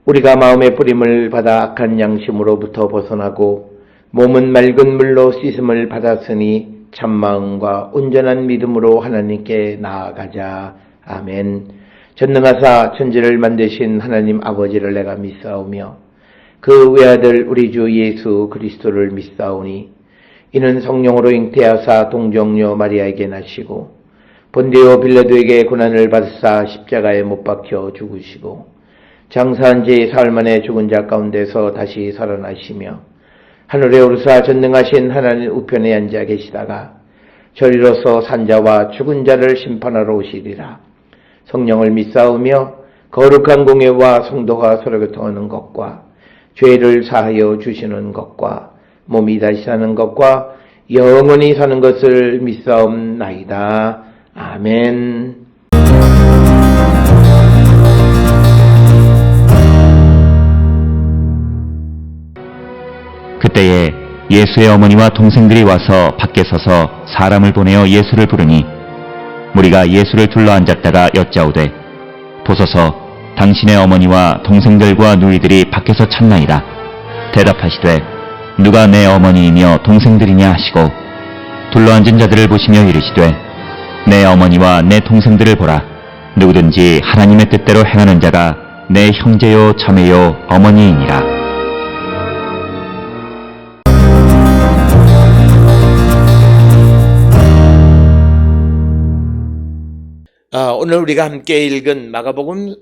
우리가 마음의 뿌림을 받아 악한 양심으로부터 벗어나고 몸은 맑은 물로 씻음을 받았으니 참마음과 온전한 믿음으로 하나님께 나아가자. 아멘. 전능하사 천지를 만드신 하나님 아버지를 내가 믿사오며 그 외아들 우리 주 예수 그리스도를 믿사오니 이는 성령으로 잉태하사 동정녀 마리아에게 나시고 본디오 빌라도에게 고난을 받으사 십자가에 못 박혀 죽으시고 장사한 지 사흘 만에 죽은 자 가운데서 다시 살아나시며 하늘에 오르사 전능하신 하나님 우편에 앉아 계시다가 저리로서 산자와 죽은 자를 심판하러 오시리라. 성령을 믿사오며 거룩한 공예와 성도가 서로 교통하는 것과 죄를 사하여 주시는 것과 몸이 다시 사는 것과 영원히 사는 것을 믿사옵나이다. 아멘. 그때에 예수의 어머니와 동생들이 와서 밖에 서서 사람을 보내어 예수를 부르니 무리가 예수를 둘러앉았다가 여짜오되 보소서 당신의 어머니와 동생들과 누이들이 밖에서 찾나이다. 대답하시되 누가 내 어머니이며 동생들이냐 하시고 둘러앉은 자들을 보시며 이르시되 내 어머니와 내 동생들을 보라. 누구든지 하나님의 뜻대로 행하는 자가 내 형제요 자매요 어머니이니라. 오늘 우리가 함께 읽은 마가복음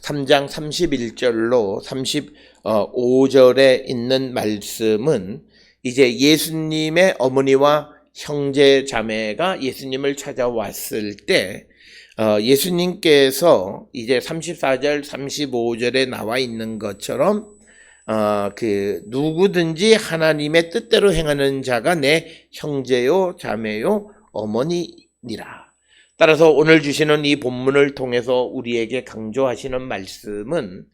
3장 31절로 35절에 있는 말씀은 이제 예수님의 어머니와 형제 자매가 예수님을 찾아왔을 때 예수님께서 이제 34절 35절에 나와 있는 것처럼 누구든지 하나님의 뜻대로 행하는 자가 내 형제요 자매요 어머니니라. 따라서 오늘 주시는 이 본문을 통해서 우리에게 강조하시는 말씀은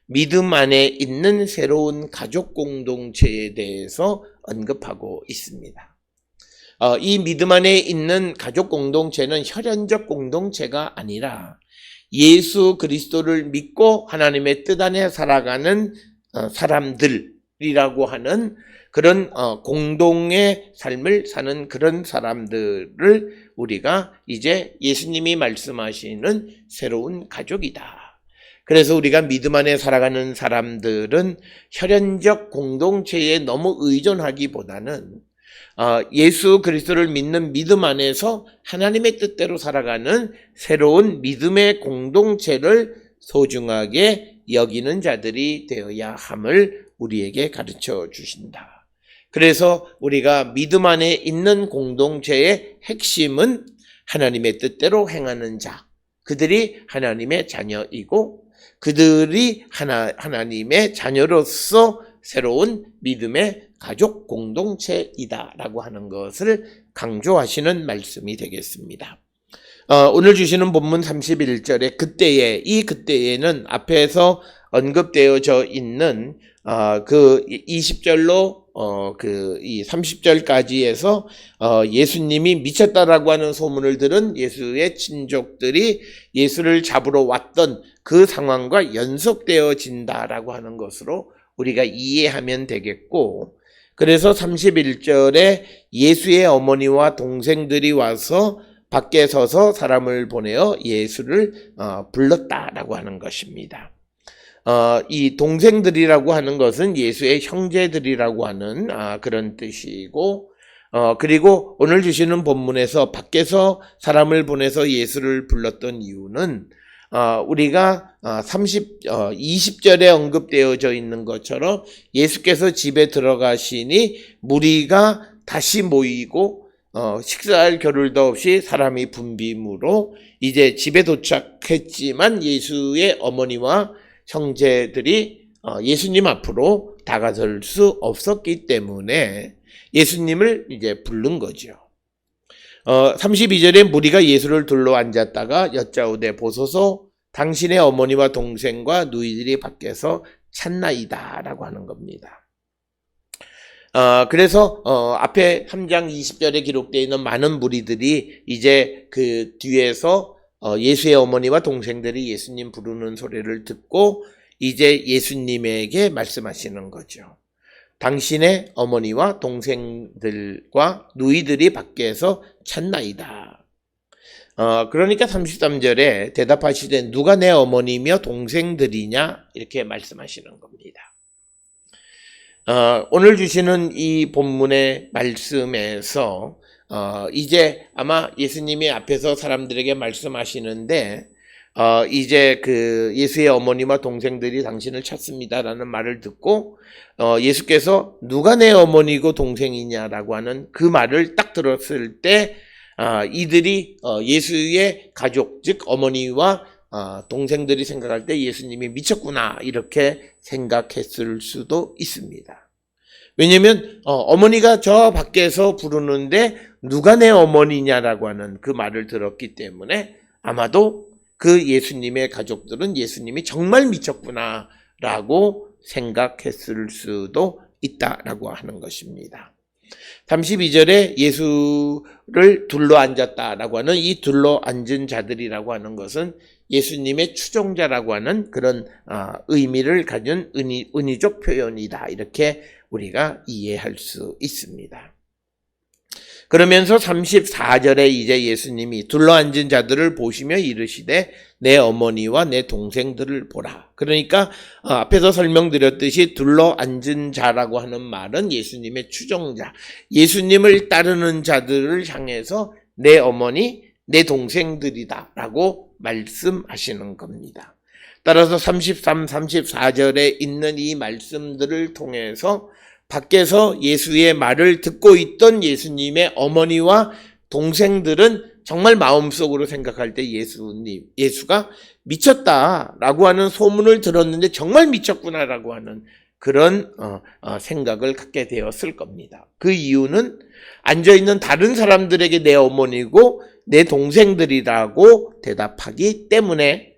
믿음 안에 있는 새로운 가족 공동체에 대해서 언급하고 있습니다. 이 믿음 안에 있는 가족 공동체는 혈연적 공동체가 아니라 예수 그리스도를 믿고 하나님의 뜻 안에 살아가는 사람들이라고 하는 그런 공동의 삶을 사는 그런 사람들을 우리가 이제 예수님이 말씀하시는 새로운 가족이다. 그래서 우리가 믿음 안에 살아가는 사람들은 혈연적 공동체에 너무 의존하기보다는 예수 그리스도를 믿는 믿음 안에서 하나님의 뜻대로 살아가는 새로운 믿음의 공동체를 소중하게 여기는 자들이 되어야 함을 우리에게 가르쳐 주신다. 그래서 우리가 믿음 안에 있는 공동체의 핵심은 하나님의 뜻대로 행하는 자, 그들이 하나님의 자녀이고 그들이 하나님의 자녀로서 새로운 믿음의 가족 공동체이다라고 하는 것을 강조하시는 말씀이 되겠습니다. 오늘 주시는 본문 31절에 그때에, 이 그때에는 앞에서 언급되어져 있는 그 20절로 이 30절까지에서 예수님이 미쳤다라고 하는 소문을 들은 예수의 친족들이 예수를 잡으러 왔던 그 상황과 연속되어진다라고 하는 것으로 우리가 이해하면 되겠고, 그래서 31절에 예수의 어머니와 동생들이 와서 밖에 서서 사람을 보내어 예수를 불렀다라고 하는 것입니다. 이 동생들이라고 하는 것은 예수의 형제들이라고 하는 그런 뜻이고, 그리고 오늘 주시는 본문에서 밖에서 사람을 보내서 예수를 불렀던 이유는 우리가 20절에 언급되어져 있는 것처럼 예수께서 집에 들어가시니 무리가 다시 모이고 식사할 겨를도 없이 사람이 붐비므로 이제 집에 도착했지만 예수의 어머니와 형제들이 예수님 앞으로 다가설 수 없었기 때문에 예수님을 이제 부른 거죠. 32절에 무리가 예수를 둘러 앉았다가 여짜오되 보소서 당신의 어머니와 동생과 누이들이 밖에서 찾나이다 라고 하는 겁니다. 그래서 앞에 3장 20절에 기록되어 있는 많은 무리들이 이제 그 뒤에서 예수의 어머니와 동생들이 예수님 부르는 소리를 듣고 이제 예수님에게 말씀하시는 거죠. 당신의 어머니와 동생들과 누이들이 밖에서 찾나이다. 그러니까 33절에 대답하시되 누가 내 어머니며 동생들이냐 이렇게 말씀하시는 겁니다. 오늘 주시는 이 본문의 말씀에서 이제 아마 예수님이 앞에서 사람들에게 말씀하시는데 이제 그 예수의 어머니와 동생들이 당신을 찾습니다라는 말을 듣고 예수께서 누가 내 어머니고 동생이냐라고 하는 그 말을 딱 들었을 때 이들이 예수의 가족 즉 어머니와 동생들이 생각할 때 예수님이 미쳤구나 이렇게 생각했을 수도 있습니다. 왜냐하면 어머니가 저 밖에서 부르는데 누가 내 어머니냐라고 하는 그 말을 들었기 때문에 아마도 그 예수님의 가족들은 예수님이 정말 미쳤구나라고 생각했을 수도 있다라고 하는 것입니다. 32절에 예수를 둘러앉았다라고 하는 이 둘러앉은 자들이라고 하는 것은 예수님의 추종자라고 하는 그런 의미를 가진 은유적 표현이다. 이렇게 우리가 이해할 수 있습니다. 그러면서 34절에 이제 예수님이 둘러앉은 자들을 보시며 이르시되 내 어머니와 내 동생들을 보라. 그러니까 앞에서 설명드렸듯이 둘러앉은 자라고 하는 말은 예수님의 추종자, 예수님을 따르는 자들을 향해서 내 어머니, 내 동생들이다 라고 말씀하시는 겁니다. 따라서 33, 34절에 있는 이 말씀들을 통해서 밖에서 예수의 말을 듣고 있던 예수님의 어머니와 동생들은 정말 마음속으로 생각할 때 예수가 미쳤다라고 하는 소문을 들었는데 정말 미쳤구나라고 하는 그런 생각을 갖게 되었을 겁니다. 그 이유는 앉아있는 다른 사람들에게 내 어머니고 내 동생들이라고 대답하기 때문에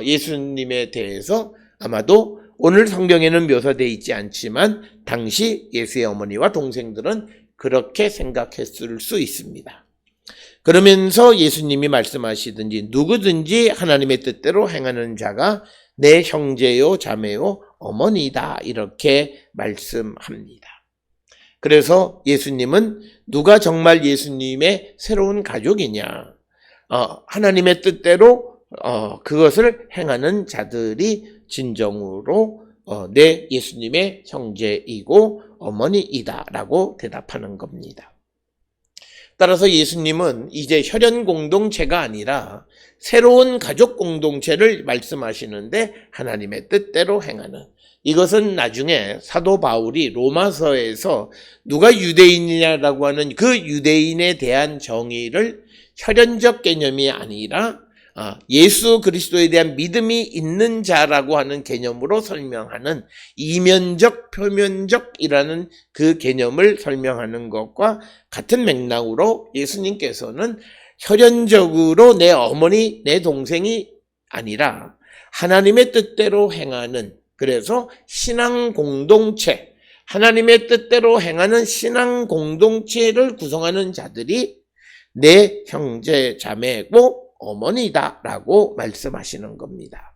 예수님에 대해서 아마도 오늘 성경에는 묘사되어 있지 않지만 당시 예수의 어머니와 동생들은 그렇게 생각했을 수 있습니다. 그러면서 예수님이 말씀하시든지 누구든지 하나님의 뜻대로 행하는 자가 내 형제요 자매요 어머니다 이렇게 말씀합니다. 그래서 예수님은 누가 정말 예수님의 새로운 가족이냐 하나님의 뜻대로 그것을 행하는 자들이 진정으로 내 예수님의 형제이고 어머니이다 라고 대답하는 겁니다. 따라서 예수님은 이제 혈연 공동체가 아니라 새로운 가족 공동체를 말씀하시는데 하나님의 뜻대로 행하는, 이것은 나중에 사도 바울이 로마서에서 누가 유대인이냐라고 하는 그 유대인에 대한 정의를 혈연적 개념이 아니라 예수 그리스도에 대한 믿음이 있는 자라고 하는 개념으로 설명하는 이면적, 표면적이라는 그 개념을 설명하는 것과 같은 맥락으로 예수님께서는 혈연적으로 내 어머니, 내 동생이 아니라 하나님의 뜻대로 행하는, 그래서 신앙 공동체, 하나님의 뜻대로 행하는 신앙 공동체를 구성하는 자들이 내 형제 자매고 어머니다라고 말씀하시는 겁니다.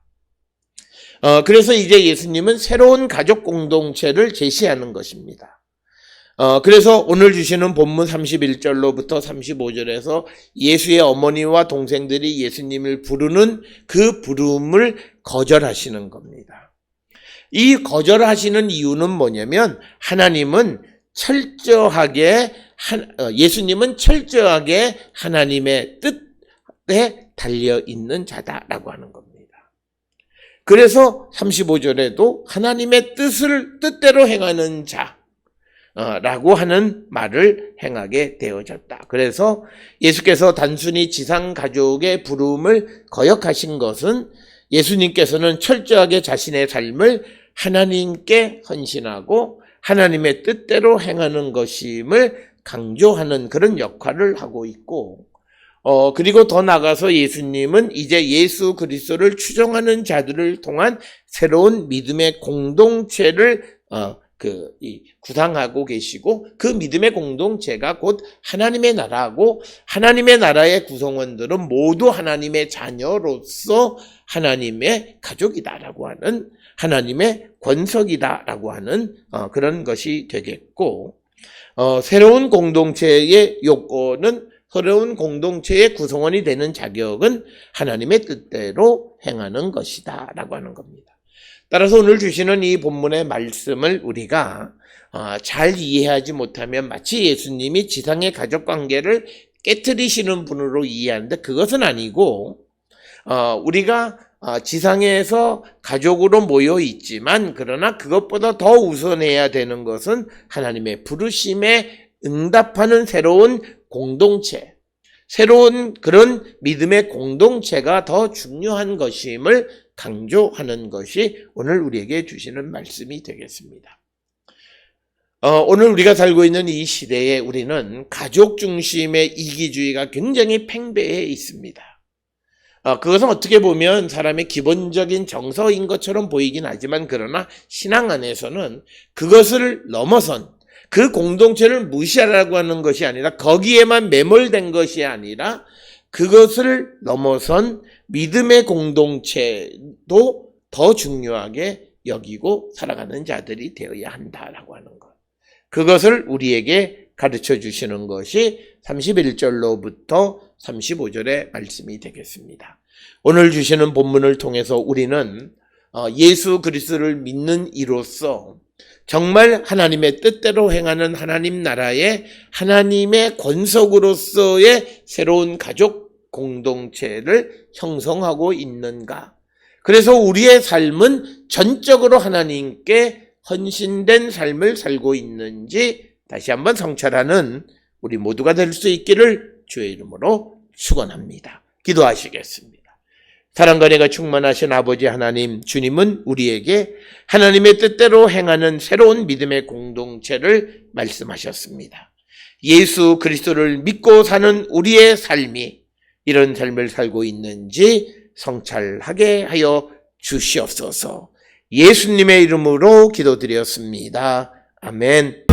그래서 이제 예수님은 새로운 가족 공동체를 제시하는 것입니다. 그래서 오늘 주시는 본문 31절로부터 35절에서 예수의 어머니와 동생들이 예수님을 부르는 그 부름을 거절하시는 겁니다. 이 거절하시는 이유는 뭐냐면 예수님은 철저하게 하나님의 뜻에 달려있는 자다라고 하는 겁니다. 그래서 35절에도 하나님의 뜻대로 행하는 자라고 하는 말을 행하게 되어졌다. 그래서 예수께서 단순히 지상가족의 부름을 거역하신 것은 예수님께서는 철저하게 자신의 삶을 하나님께 헌신하고 하나님의 뜻대로 행하는 것임을 강조하는 그런 역할을 하고 있고, 그리고 더 나아가서 예수님은 이제 예수 그리스도를 추종하는 자들을 통한 새로운 믿음의 공동체를 구상하고 계시고, 그 믿음의 공동체가 곧 하나님의 나라고, 하나님의 나라의 구성원들은 모두 하나님의 자녀로서 하나님의 가족이다라고 하는 하나님의 권석이다라고 하는 그런 것이 되겠고, 새로운 공동체의 요건은, 새로운 공동체의 구성원이 되는 자격은 하나님의 뜻대로 행하는 것이다 라고 하는 겁니다. 따라서 오늘 주시는 이 본문의 말씀을 우리가 잘 이해하지 못하면 마치 예수님이 지상의 가족관계를 깨트리시는 분으로 이해하는데, 그것은 아니고, 우리가 지상에서 가족으로 모여 있지만, 그러나 그것보다 더 우선해야 되는 것은 하나님의 부르심에 응답하는 새로운 공동체, 새로운 그런 믿음의 공동체가 더 중요한 것임을 강조하는 것이 오늘 우리에게 주시는 말씀이 되겠습니다. 오늘 우리가 살고 있는 이 시대에 우리는 가족 중심의 이기주의가 굉장히 팽배해 있습니다. 그것은 어떻게 보면 사람의 기본적인 정서인 것처럼 보이긴 하지만, 그러나 신앙 안에서는 그것을 넘어선, 그 공동체를 무시하라고 하는 것이 아니라, 거기에만 매몰된 것이 아니라 그것을 넘어선 믿음의 공동체도 더 중요하게 여기고 살아가는 자들이 되어야 한다라고 하는 것. 그것을 우리에게 가르쳐 주시는 것이 31절로부터 35절의 말씀이 되겠습니다. 오늘 주시는 본문을 통해서 우리는 예수 그리스도를 믿는 이로써 정말 하나님의 뜻대로 행하는 하나님 나라의 하나님의 권속으로서의 새로운 가족 공동체를 형성하고 있는가. 그래서 우리의 삶은 전적으로 하나님께 헌신된 삶을 살고 있는지 다시 한번 성찰하는 우리 모두가 될 수 있기를 주의 이름으로 축원합니다. 기도하시겠습니다. 사랑과 은혜가 충만하신 아버지 하나님, 주님은 우리에게 하나님의 뜻대로 행하는 새로운 믿음의 공동체를 말씀하셨습니다. 예수 그리스도를 믿고 사는 우리의 삶이 이런 삶을 살고 있는지 성찰하게 하여 주시옵소서. 예수님의 이름으로 기도드렸습니다. 아멘.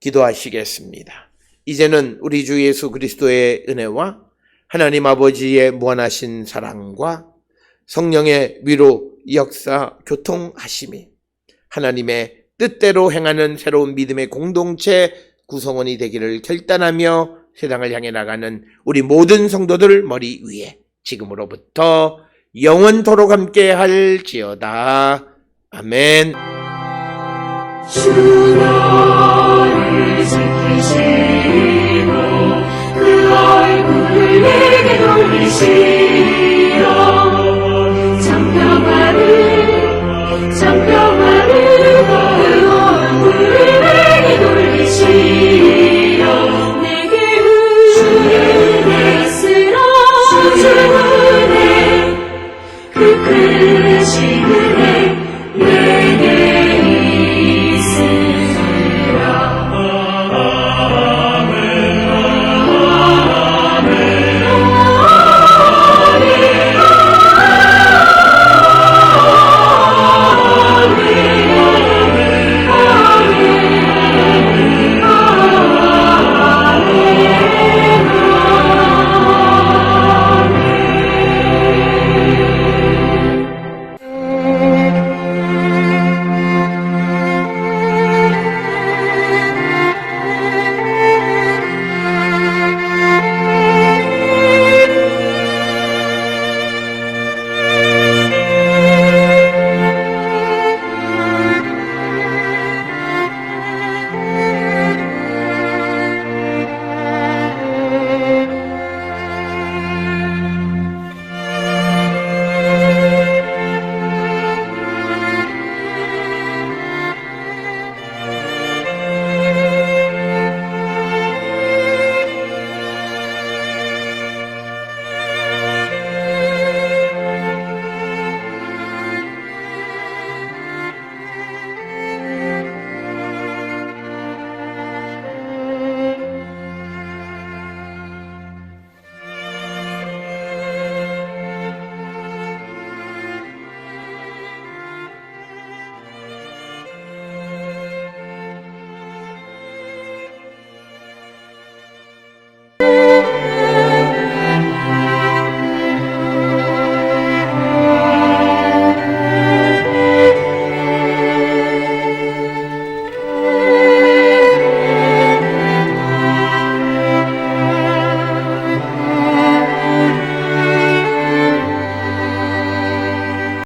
기도하시겠습니다. 이제는 우리 주 예수 그리스도의 은혜와 하나님 아버지의 무한하신 사랑과 성령의 위로, 역사, 교통하심이 하나님의 뜻대로 행하는 새로운 믿음의 공동체 구성원이 되기를 결단하며 세상을 향해 나가는 우리 모든 성도들 머리 위에 지금으로부터 영원토록 함께 할지어다. 아멘. 주 나를 지키시고 그 얼굴을 내게 돌리시고